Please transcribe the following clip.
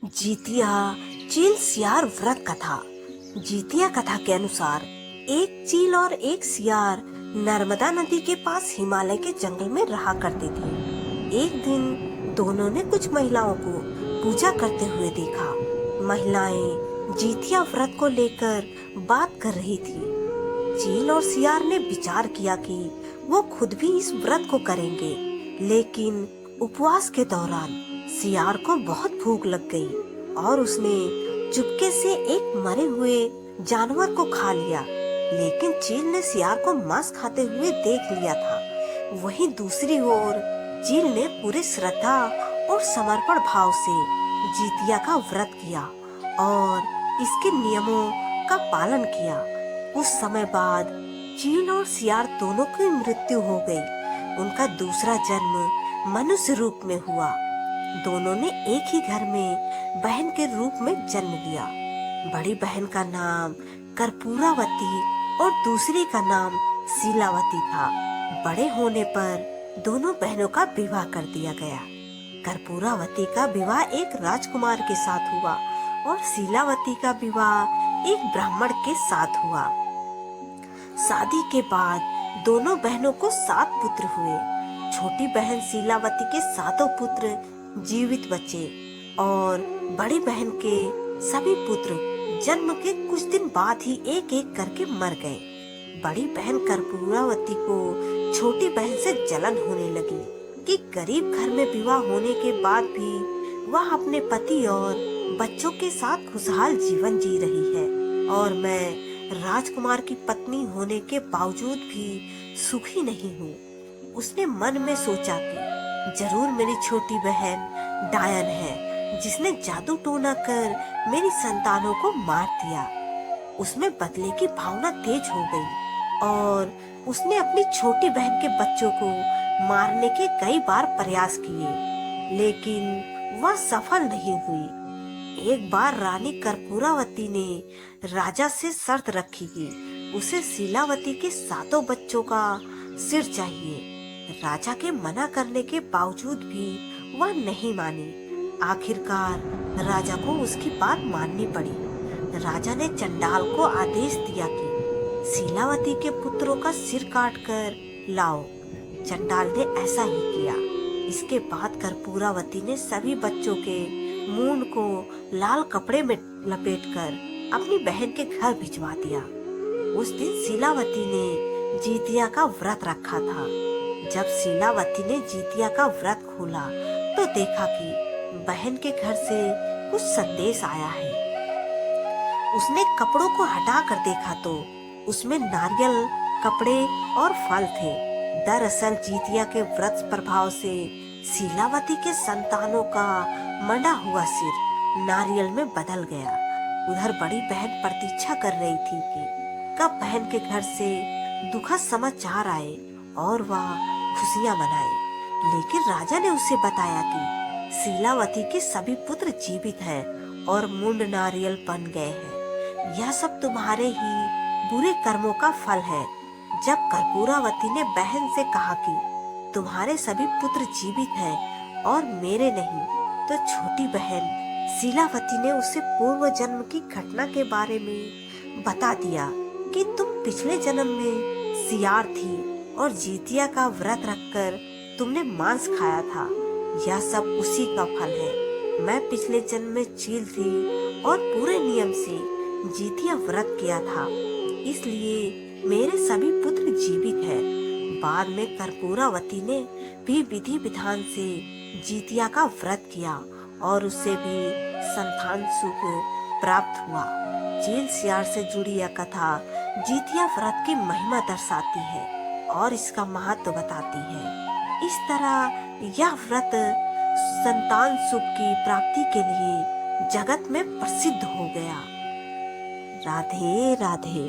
जीतिया चील सियार व्रत कथा। जीतिया कथा के अनुसार एक चील और एक सियार नर्मदा नदी के पास हिमालय के जंगल में रहा करते थे। एक दिन दोनों ने कुछ महिलाओं को पूजा करते हुए देखा। महिलाएं जीतिया व्रत को लेकर बात कर रही थी। चील और सियार ने विचार किया कि वो खुद भी इस व्रत को करेंगे, लेकिन उपवास के दौरान सियार को बहुत भूख लग गई और उसने चुपके से एक मरे हुए जानवर को खा लिया। लेकिन चील ने सियार को मांस खाते हुए देख लिया था। वहीं दूसरी ओर चील ने पूरे श्रद्धा और समर्पण भाव से जीतिया का व्रत किया और इसके नियमों का पालन किया। कुछ समय बाद चील और सियार दोनों की मृत्यु हो गई। उनका दूसरा जन्म मनुष्य रूप में हुआ। दोनों ने एक ही घर में बहन के रूप में जन्म लिया। बड़ी बहन का नाम कर्पूरावती और दूसरी का नाम शीलावती था। बड़े होने पर दोनों बहनों का विवाह कर दिया गया। कर्पूरावती का विवाह एक राजकुमार के साथ हुआ और शीलावती का विवाह एक ब्राह्मण के साथ हुआ। शादी के बाद दोनों बहनों को 7 पुत्र हुए। छोटी बहन शीलावती के 7 पुत्र जीवित बचे और बड़ी बहन के सभी पुत्र जन्म के कुछ दिन बाद ही एक एक करके मर गए। बड़ी बहन कर्पूरावती को छोटी बहन से जलन होने लगी कि गरीब घर में विवाह होने के बाद भी वह अपने पति और बच्चों के साथ खुशहाल जीवन जी रही है और मैं राजकुमार की पत्नी होने के बावजूद भी सुखी नहीं हूँ। उसने मन में सोचा कि जरूर मेरी छोटी बहन डायन है, जिसने जादू टोना कर मेरी संतानों को मार दिया। उसमें बदले की भावना तेज हो गई और उसने अपनी छोटी बहन के बच्चों को मारने के कई बार प्रयास किए, लेकिन वह सफल नहीं हुई। एक बार रानी कर्पूरावती ने राजा से शर्त रखी कि उसे शीलावती के 7 बच्चों का सिर चाहिए। राजा के मना करने के बावजूद भी वह नहीं मानी। आखिरकार राजा को उसकी बात माननी पड़ी। राजा ने चंडाल को आदेश दिया कि शीलावती के पुत्रों का सिर काट कर लाओ। चंडाल ने ऐसा ही किया। इसके बाद कर्पूरावती ने सभी बच्चों के मूंड को लाल कपड़े में लपेटकर अपनी बहन के घर भिजवा दिया। उस दिन शीलावती ने जीतिया का व्रत रखा था। जब शीलावती ने जीतिया का व्रत खोला तो देखा कि बहन के घर से कुछ संदेश आया है। उसने कपड़ों को हटाकर देखा तो उसमें नारियल, कपड़े और फल थे। दरअसल जीतिया के व्रत प्रभाव से शीलावती के संतानों का मंडा हुआ सिर नारियल में बदल गया। उधर बड़ी बहन प्रतीक्षा कर रही थी कि कब बहन के घर से दुखद समाचार आए और वह खुशियां मनाए। लेकिन राजा ने उसे बताया कि शीलावती के सभी पुत्र जीवित हैं और मुंड नारियल बन गए हैं। यह सब तुम्हारे ही बुरे कर्मों का फल है। जब कर्पूरावती ने बहन से कहा कि तुम्हारे सभी पुत्र जीवित हैं और मेरे नहीं, तो छोटी बहन शीलावती ने उसे पूर्व जन्म की घटना के बारे में बता दिया कि तुम पिछले जन्म में सियार थी और जीतिया का व्रत रखकर तुमने मांस खाया था। यह सब उसी का फल है। मैं पिछले जन्म में चील थी और पूरे नियम से जीतिया व्रत किया था, इसलिए मेरे सभी पुत्र जीवित हैं। बाद में कर्पूरावती ने भी विधि विधान से जीतिया का व्रत किया और उससे भी संतान सुख प्राप्त हुआ। चील सियार से जुड़ी यह कथा जीतिया व्रत की महिमा दर्शाती है और इसका महत्व बताती है। इस तरह यह व्रत संतान सुख की प्राप्ति के लिए जगत में प्रसिद्ध हो गया। राधे राधे।